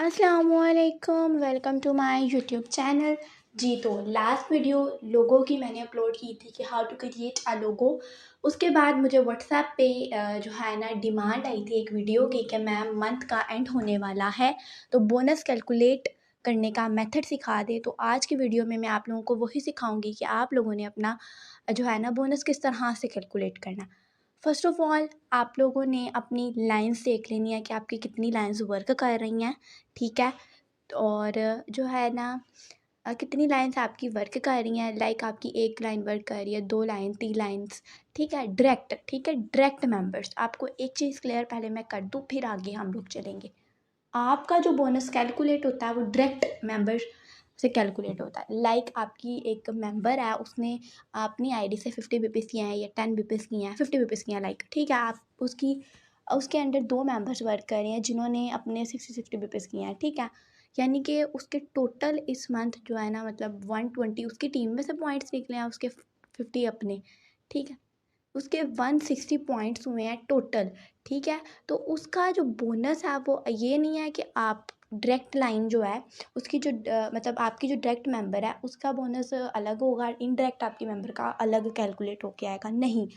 अस्सलामुअलैकुम, welcome to my YouTube channel. जी तो लास्ट वीडियो लोगो की मैंने अपलोड की थी कि हाउ टू क्रिएट अ लोगो। उसके बाद मुझे व्हाट्सएप पे जो है ना डिमांड आई थी एक वीडियो की कि मैम मंथ का एंड होने वाला है तो बोनस कैलकुलेट करने का मेथड सिखा दे। तो आज की वीडियो में मैं आप लोगों को वही सिखाऊंगी कि आप लोगों ने अपना जो है ना बोनस किस तरह से कैलकुलेट करना। फ़र्स्ट ऑफ़ ऑल आप लोगों ने अपनी लाइन्स देख लेनी है कि आपकी कितनी लाइन्स वर्क कर रही हैं, ठीक है। और जो है ना कितनी लाइन्स आपकी वर्क कर रही हैं, लाइक आपकी एक लाइन वर्क कर रही है, 2 लाइन, 3 लाइन्स, ठीक है। डायरेक्ट, ठीक है, डायरेक्ट मेंबर्स। आपको एक चीज़ क्लियर पहले मैं कर दूँ, फिर आगे हम लोग चलेंगे। आपका जो बोनस कैलकुलेट होता है वो डायरेक्ट मेंबर्स से कैलकुलेट होता है। लाइक आपकी एक मेंबर है, उसने अपनी आईडी से 50 रुपीज़ किए हैं या 10 रुपीज़ किए हैं, 50 रुपीज़ किए हैं, लाइक, ठीक है। आप उसके अंडर 2 मेंबर्स वर्क कर रहे हैं जिन्होंने अपने 60 रुपीज़ किए हैं, ठीक है। यानी कि उसके टोटल इस मंथ जो है ना मतलब 120 उसकी टीम में से पॉइंट्स निकले हैं, उसके 50 अपने, ठीक है। उसके 160 पॉइंट्स हुए हैं टोटल, ठीक है। तो उसका जो बोनस है वो ये नहीं है कि आप डायरेक्ट लाइन जो है उसकी जो मतलब आपकी जो डायरेक्ट मेंबर है उसका बोनस अलग होगा, इनडायरेक्ट आपकी मेंबर का अलग कैलकुलेट होके आएगा, नहीं।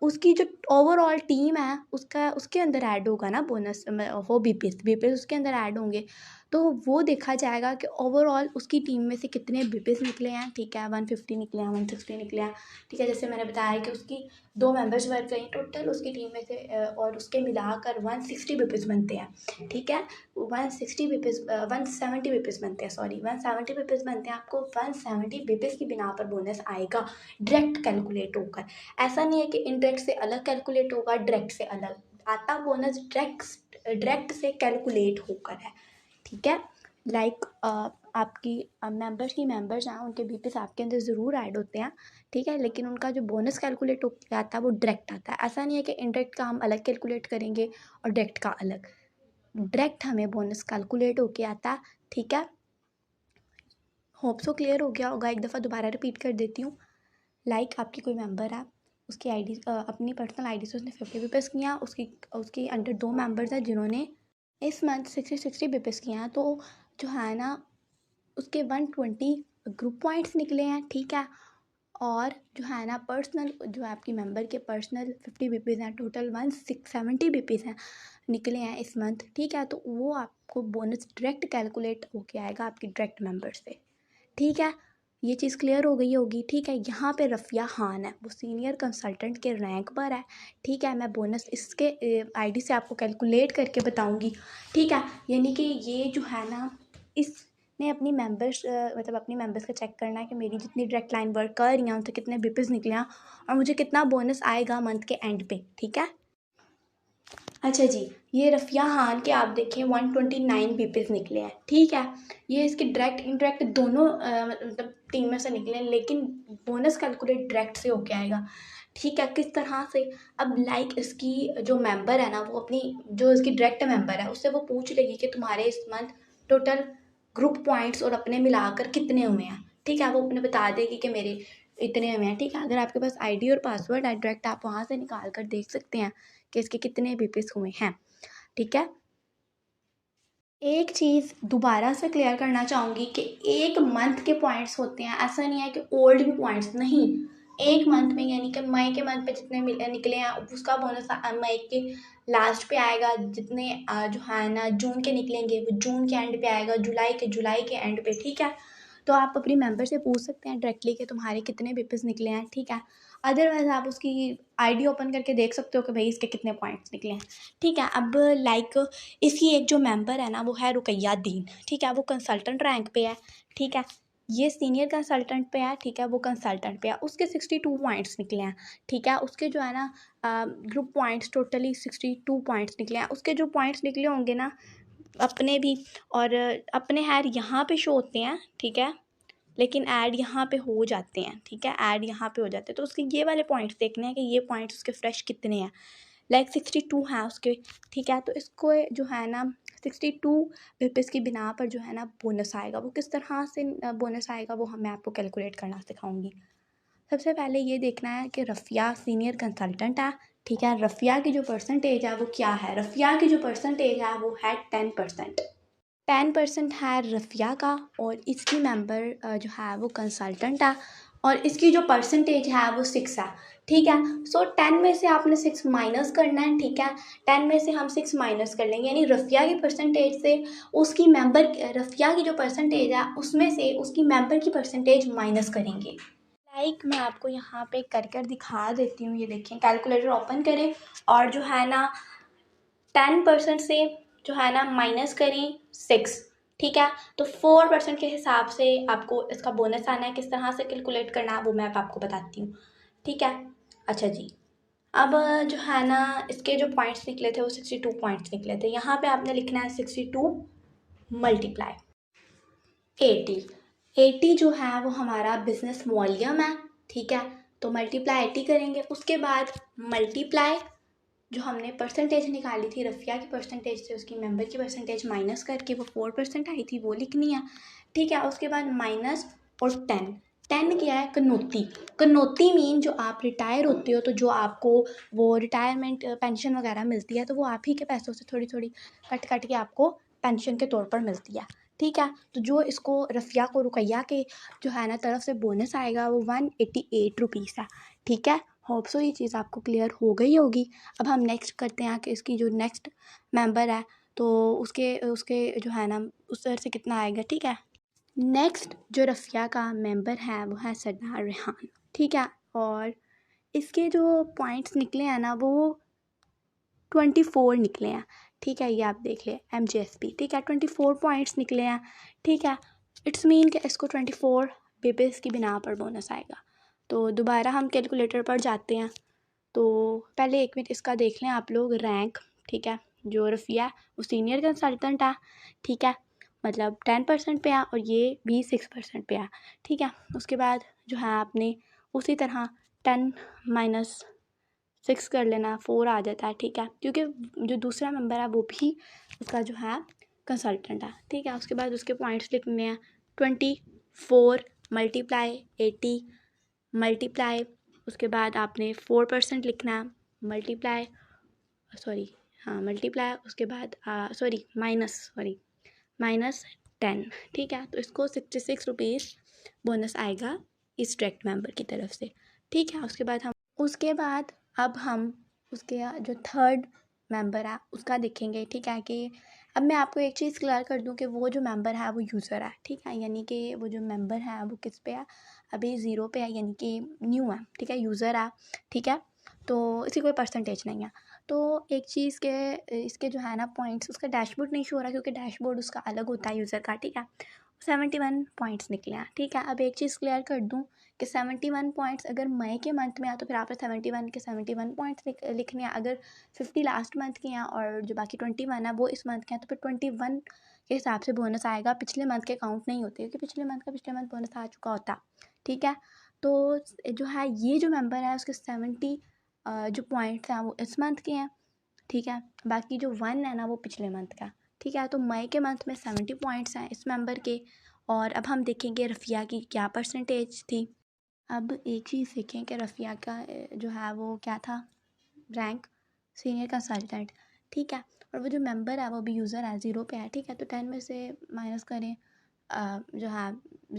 उसकी जो ओवरऑल टीम है उसका उसके अंदर ऐड होगा ना बोनस, हो बीपीएस उसके अंदर ऐड होंगे। तो वो देखा जाएगा कि ओवरऑल उसकी टीम में से कितने बीपीएस निकले हैं, ठीक है। 150 निकले हैं, 160 निकले हैं, ठीक है। जैसे मैंने बताया कि उसकी 2 मेंबर्स वर्क करें टोटल उसकी टीम में से और उसके मिलाकर 160 बीपीएस बनते हैं, ठीक है। 160 बीपीएस 170 बीपीएस बनते हैं, सॉरी 170 बीपीएस बनते हैं। आपको 170 बीपीएस की बिना पर बोनस आएगा डायरेक्ट कैलकुलेट होकर। ऐसा नहीं है कि इनडायरेक्ट से अलग कैलकुलेट होगा, डायरेक्ट से अलग आता बोनस डायरेक्ट से कैलकुलेट होकर है, ठीक है। लाइक आपकी मेंबर्स हैं उनके बीपीएस आपके अंदर ज़रूर ऐड होते हैं, ठीक है। लेकिन उनका जो बोनस कैलकुलेट होकर आता है वो डायरेक्ट आता है। ऐसा नहीं है कि इनडायरेक्ट का हम अलग कैलकुलेट करेंगे और डायरेक्ट का अलग। डायरेक्ट हमें बोनस कैलकुलेट होके आता है, ठीक है। होप सो क्लियर हो गया होगा, एक दफ़ा दोबारा रिपीट कर देती हूँ। लाइक आपकी कोई मेंबर है, उसकी आईडी अपनी पर्सनल आईडी से उसने 50 रुपीज़ किया, उसकी अंडर 2 मेंबर्स हैं जिन्होंने इस मंथ 60 रुपीज़ किए हैं। तो जो है ना उसके 120 ग्रुप पॉइंट्स निकले हैं, ठीक है। और जो है ना पर्सनल जो है आपकी मेंबर के पर्सनल 50 रुपीज़ हैं, टोटल 170 रुपीज़ हैं निकले हैं इस मंथ, ठीक है। तो वो आपको बोनस डायरेक्ट कैलकुलेट होके आएगा आपकी डायरेक्ट मेंबर से, ठीक है। ये चीज़ क्लियर हो गई होगी, ठीक है। यहाँ पे रफ़िया खान है, वो सीनियर कंसल्टेंट के रैंक पर है, ठीक है। मैं बोनस इसके आईडी से आपको कैलकुलेट करके बताऊँगी, ठीक है। यानी कि ये जो है ना इसने अपनी मेंबर्स मतलब अपनी मेंबर्स का चेक करना है कि मेरी जितनी डायरेक्ट लाइन वर्क कर रही हैं उनसे कितने बीपीज़ निकले हैं और मुझे कितना बोनस आएगा मंथ के एंड पे, ठीक है। अच्छा जी, ये रफ़िया खान के आप देखें 129 बीपीज़ निकले हैं, ठीक है। ये इसके डायरेक्ट इनडायरेक्ट दोनों मतलब टीम में से निकले हैं, लेकिन बोनस कैलकुलेट डायरेक्ट से होके आएगा, ठीक है। किस तरह से? अब लाइक इसकी जो मेंबर है ना वो अपनी जो इसकी डायरेक्ट मेंबर है उससे वो पूछ लेगी कि तुम्हारे इस मंथ टोटल ग्रुप पॉइंट्स और अपने मिलाकर कितने हुए हैं, ठीक है। वो अपने बता देगी कि मेरे इतने हुए हैं, ठीक है। अगर आपके पास आईडी और पासवर्ड है डायरेक्ट आप वहाँ से निकाल कर देख सकते हैं कि इसके कितने बीपीएस हुए हैं, ठीक है। एक चीज़ दोबारा से क्लियर करना चाहूँगी कि एक मंथ के पॉइंट्स होते हैं, ऐसा नहीं है कि ओल्ड भी पॉइंट्स, नहीं। एक मंथ में यानी कि मई के मंथ पे जितने निकले हैं उसका बोनस मई के लास्ट पे आएगा, जितने जो है ना जून के निकलेंगे वो जून के एंड पे आएगा, जुलाई के एंड पे, ठीक है। तो आप अपनी मेंबर से पूछ सकते हैं डायरेक्टली कि तुम्हारे कितने बीपीएस निकले हैं, ठीक है। अदरवाइज़ आप उसकी आईडी ओपन करके देख सकते हो कि भाई इसके कितने पॉइंट्स निकले हैं, ठीक है। अब लाइक इसकी एक जो मेंबर है ना वो है रुकैया दीन, ठीक है। वो कंसल्टेंट रैंक पे है, ठीक है। ये सीनियर कंसल्टेंट पे है, ठीक है। वो कंसल्टेंट पे है, उसके 62 पॉइंट्स निकले हैं, ठीक है। उसके जो है ना ग्रुप पॉइंट्स टोटली 62 पॉइंट्स निकले हैं। उसके जो पॉइंट्स निकले होंगे ना अपने भी और अपने हैर यहाँ पे शो होते हैं, ठीक है। लेकिन ऐड यहाँ पे हो जाते हैं, ठीक है। ऐड यहाँ पे हो जाते हैं तो उसके ये वाले पॉइंट्स देखने हैं कि ये पॉइंट्स उसके फ्रेश कितने हैं। लाइक 62 हैं उसके, ठीक है। तो इसको जो है ना 62 बीपीएस की बिना पर जो है ना बोनस आएगा। वो किस तरह से बोनस आएगा वो मैं आपको कैलकुलेट करना सिखाऊंगी। सबसे पहले ये देखना है कि रफ़िया सीनियर कंसल्टेंट है, ठीक है। रफ़िया की जो परसेंटेज है वो क्या है? रफ़िया की जो परसेंटेज है वो है 10%। 10% है रफ़िया का और इसकी मेंबर जो है वो कंसल्टेंट है और इसकी जो परसेंटेज है वो 6 है। ठीक है, सो 10 में से आपने 6 माइनस करना है। ठीक है, 10 में से हम 6 माइनस कर लेंगे, यानी रफ़िया की परसेंटेज से उसकी मेंबर, रफ़िया की जो परसेंटेज है उसमें से उसकी मेंबर की परसेंटेज माइनस करेंगे। मैं आपको यहाँ पे कर दिखा देती हूँ। ये देखें, कैलकुलेटर ओपन करें और जो है ना 10% से जो है ना माइनस करें 6। ठीक है, तो 4% के हिसाब से आपको इसका बोनस आना है। किस तरह से कैलकुलेट करना है वो मैं अब आपको बताती हूँ। ठीक है, अच्छा जी, अब जो है ना इसके जो पॉइंट्स निकले थे वो 62 पॉइंट्स निकले थे। यहाँ पे आपने लिखना है 62 मल्टीप्लाई 80। 80 जो है वो हमारा बिजनेस वॉल्यूम है। ठीक है, तो मल्टीप्लाई 80 करेंगे, उसके बाद मल्टीप्लाई जो हमने परसेंटेज निकाली थी रफ़िया की परसेंटेज से उसकी मेंबर की परसेंटेज माइनस करके वो 4% आई थी, वो लिखनी है। ठीक है, उसके बाद माइनस और 10 क्या है, कनौती। कनौती मीन जो आप रिटायर होते हो तो जो आपको वो रिटायरमेंट पेंशन वगैरह मिलती है तो वो आप ही के पैसों से थोड़ी थोड़ी कट के आपको पेंशन के तौर पर मिलती है। ठीक है, तो जो इसको रफ़िया को रुकैया के जो है ना तरफ से बोनस आएगा वो 188 रुपीज़ है। ठीक है, होप सो ये चीज़ आपको क्लियर हो गई होगी। अब हम नेक्स्ट करते हैं कि इसकी जो नेक्स्ट मेंबर है तो उसके उसके जो है ना उस तरह से कितना आएगा। ठीक है, नेक्स्ट जो रफ़िया का मेंबर है वो है सरदार रेहान। ठीक है, और इसके जो पॉइंट्स निकले हैं ना वो 24 निकले हैं। ठीक है, ये आप देख लें MGSP। ठीक है, 24 पॉइंट्स निकले हैं। ठीक है, इट्स मीन कि इसको 24 बेसिस की बिना पर बोनस आएगा। तो दोबारा हम कैलकुलेटर पर जाते हैं। तो पहले एक मिनट इसका देख लें आप लोग रैंक। ठीक है, जो रफ़िया वो सीनियर कंसल्टेंट है। ठीक है, मतलब 10% पे है और ये भी 6% पे है। ठीक है, उसके बाद जो है आपने उसी तरह 10 माइनस 6 कर लेना, 4 आ जाता है। ठीक है, क्योंकि जो दूसरा मेंबर है वो भी उसका जो है कंसल्टेंट है। ठीक है, उसके बाद उसके पॉइंट्स लिखने हैं 24 मल्टीप्लाई 80 मल्टीप्लाई, उसके बाद आपने 4% लिखना है मल्टीप्लाई, सॉरी हाँ मल्टीप्लाई, उसके बाद माइनस 10। ठीक है, तो इसको 66 रुपीज़ बोनस आएगा इस डायरेक्ट मेंबर की तरफ से। ठीक है, उसके बाद अब हम उसके जो थर्ड मेंबर है उसका देखेंगे। ठीक है, कि अब मैं आपको एक चीज़ क्लियर कर दूं कि वो जो मेंबर है वो यूज़र है। ठीक है, यानी कि वो जो मेंबर है वो किस पे है, अभी 0 पे है, यानी कि न्यू है। ठीक है, यूज़र है। ठीक है, तो इसकी कोई परसेंटेज नहीं है। तो एक चीज़ के इसके जो है ना पॉइंट्स, उसका डैशबोर्ड नहीं शो हो रहा क्योंकि डैशबोर्ड उसका अलग होता है यूज़र का। ठीक है, 71 पॉइंट्स निकले हैं। ठीक है, अब एक चीज़ क्लियर कर दूं कि 71 पॉइंट्स अगर मई के मंथ में आए तो फिर आपने 71 के 71 पॉइंट्स लिखने हैं। अगर 50 लास्ट मंथ के हैं और जो बाकी 21 है वो इस मंथ के हैं तो फिर 21 के हिसाब से बोनस आएगा। पिछले मंथ के काउंट नहीं होते क्योंकि पिछले मंथ बोनस आ चुका होता। ठीक है, तो जो है ये जो मेंबर है उसके 70 जो पॉइंट्स हैं वो इस मंथ के हैं। ठीक है, बाकी जो 1 है ना वो पिछले मंथ का। ठीक है, तो मई के मंथ में 70 पॉइंट्स हैं इस मेंबर के। और अब हम देखेंगे रफ़िया की क्या परसेंटेज थी। अब एक चीज़ देखें कि रफ़िया का जो है वो क्या था, रैंक सीनियर कंसल्टेंट। ठीक है, और वो जो मेंबर है वो भी यूज़र है, 0 पे है। ठीक है, तो 10 में से माइनस करें जो है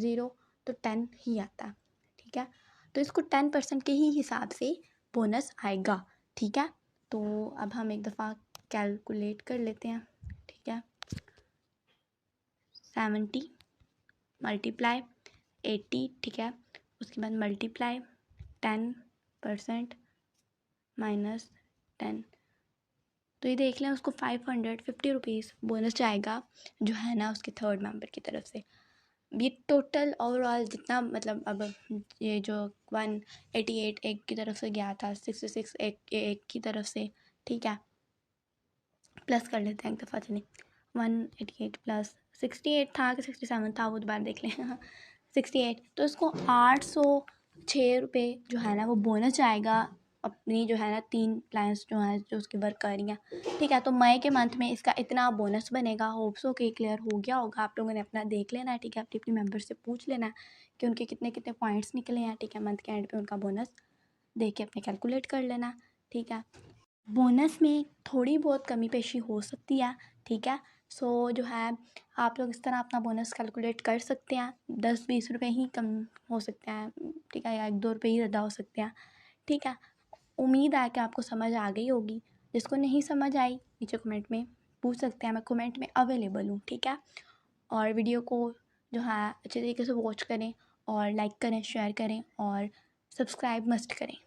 0 तो 10 ही आता है। ठीक है, तो इसको 10% के ही हिसाब से बोनस आएगा। ठीक है, तो अब हम एक दफ़ा कैलकुलेट कर लेते हैं। ठीक है, 70 मल्टीप्लाई 80। ठीक है, उसके बाद मल्टीप्लाई 10% माइनस 10, तो ये देख लें उसको 550 रुपीज़ बोनस जाएगा जो है ना उसके थर्ड मेंबर की तरफ से। ये टोटल ओवरऑल जितना मतलब अब ये जो 188 एक की तरफ से गया था, 66 एक की तरफ से। ठीक है, प्लस कर लेते हैं एक दफ़ा, चलिए 188 प्लस 68 था कि 67 था वो दोबारा देख लें 68, तो इसको 806 रुपये जो है ना वो बोनस आएगा अपनी जो है ना 3 क्लाइंट्स जो हैं जो उसकी वर्क कर रही हैं। ठीक है, तो मई के मंथ में इसका इतना बोनस बनेगा। होप्सो कि क्लियर हो गया होगा, आप लोगों ने अपना देख लेना है। ठीक है, अपनी मेंबर से पूछ लेना है कि उनके कितने कितने पॉइंट्स निकले हैं। ठीक है, मंथ के एंड पे उनका बोनस देख के अपने कैलकुलेट कर लेना। ठीक है, बोनस में थोड़ी बहुत कमी पेशी हो सकती है। ठीक है, सो जो है आप लोग इस तरह अपना बोनस कैलकुलेट कर सकते हैं। 10-20 रुपये ही कम हो सकते हैं, ठीक है, या 1-2 रुपये ही ज़्यादा हो सकते हैं, ठीक है। उम्मीद है कि आपको समझ आ गई होगी। जिसको नहीं समझ आई नीचे कमेंट में पूछ सकते हैं, मैं कमेंट में अवेलेबल हूँ, ठीक है। और वीडियो को जो है अच्छे तरीके से वॉच करें और लाइक करें, शेयर करें और सब्सक्राइब मस्ट करें।